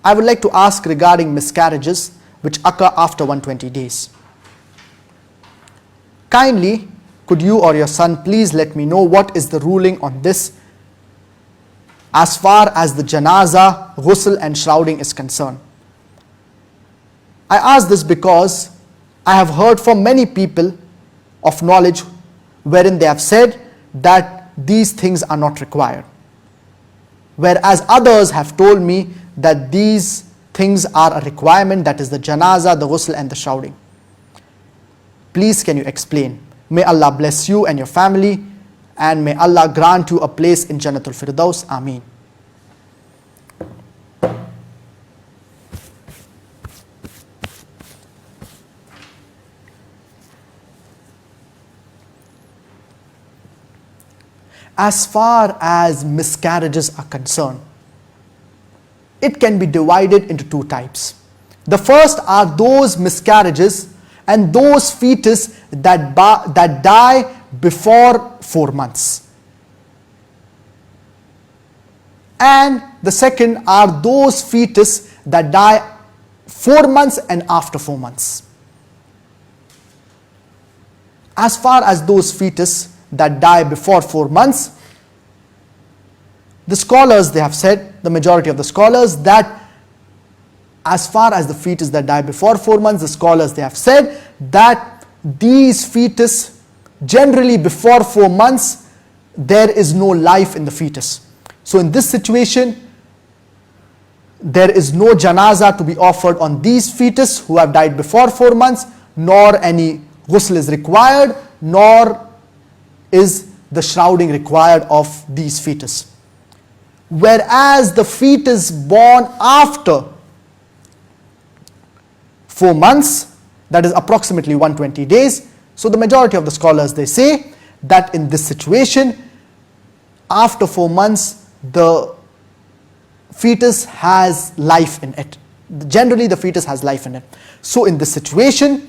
I would like to ask regarding miscarriages which occur after 120 days. Kindly, could you or your son please let me know what is the ruling on this as far as the janazah, ghusl and shrouding is concerned. I ask this because I have heard from many people of knowledge wherein they have said that these things are not required, whereas others have told me that these things are a requirement, that is the janazah, the ghusl and the shrouding. Please can you explain? May Allah bless you and your family, and may Allah grant you a place in Jannatul Firdaus. Ameen. As far as miscarriages are concerned, it can be divided into two types. The first are those miscarriages and those fetus that die before 4 months. And the second are those fetus that die 4 months and after 4 months. As far as those fetus that die before 4 months, the scholars, they have said, the majority of the scholars, that as far as the fetus that die before 4 months, the scholars, they have said that these fetus, generally before 4 months, there is no life in the fetus. So in this situation, there is no janazah to be offered on these fetus who have died before 4 months, nor any ghusl is required, nor is the shrouding required of these fetus. Whereas the fetus born after 4 months, that is approximately 120 days, so the majority of the scholars, they say that in this situation, after 4 months, the fetus has life in it. Generally, the fetus has life in it. So in this situation,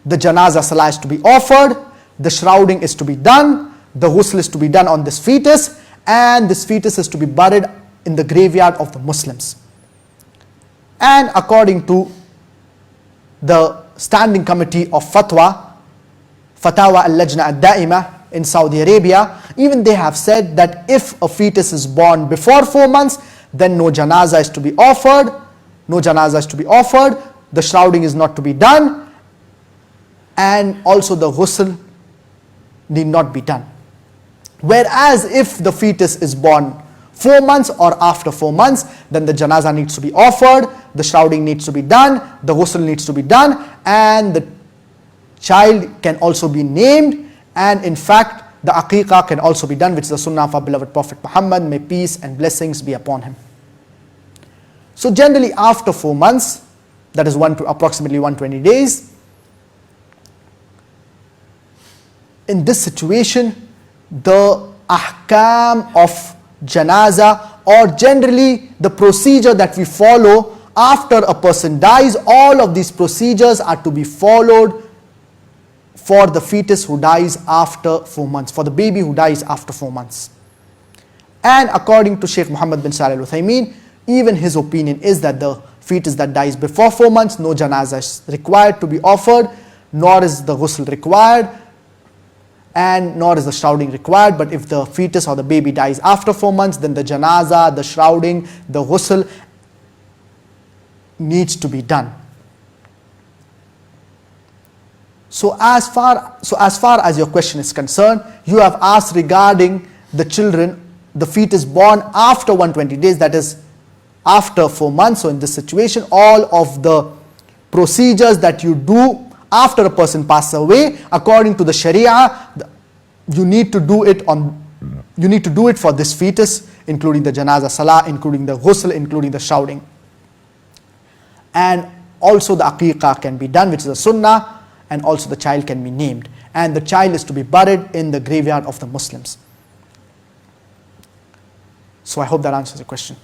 the janazah salah is to be offered, the shrouding is to be done, the ghusl is to be done on this fetus, and this fetus is to be buried in the graveyard of the Muslims. And according to the standing committee of Fatawa al-Lajna al-Da'ima in Saudi Arabia, even they have said that if a fetus is born before 4 months, then no janazah is to be offered, the shrouding is not to be done, and also the ghusl need not be done. Whereas if the fetus is born 4 months or after 4 months, then the janazah needs to be offered, the shrouding needs to be done, the ghusl needs to be done, and the child can also be named, and in fact the aqiqah can also be done, which is the sunnah of our beloved Prophet Muhammad, may peace and blessings be upon him. So generally after 4 months, that is approximately 120 days, in this situation, the ahkam of janazah, or generally the procedure that we follow after a person dies, all of these procedures are to be followed for the fetus who dies after 4 months, for the baby who dies after 4 months. And according to Sheikh Muhammad bin Salih al-Uthaymeen, even his opinion is that the fetus that dies before 4 months, no janazah is required to be offered, nor is the ghusl required, and nor is the shrouding required. But if the fetus or the baby dies after 4 months, then the janazah, the shrouding, the ghusl needs to be done. So as far as your question is concerned, you have asked regarding the children, the fetus born after 120 days, that is after 4 months. So in this situation, all of the procedures that you do after a person passes away, according to the Sharia, you need to do it for this fetus, including the janazah salah, including the ghusl, including the shrouding. And also the aqiqah can be done, which is a sunnah, and also the child can be named. And the child is to be buried in the graveyard of the Muslims. So I hope that answers the question.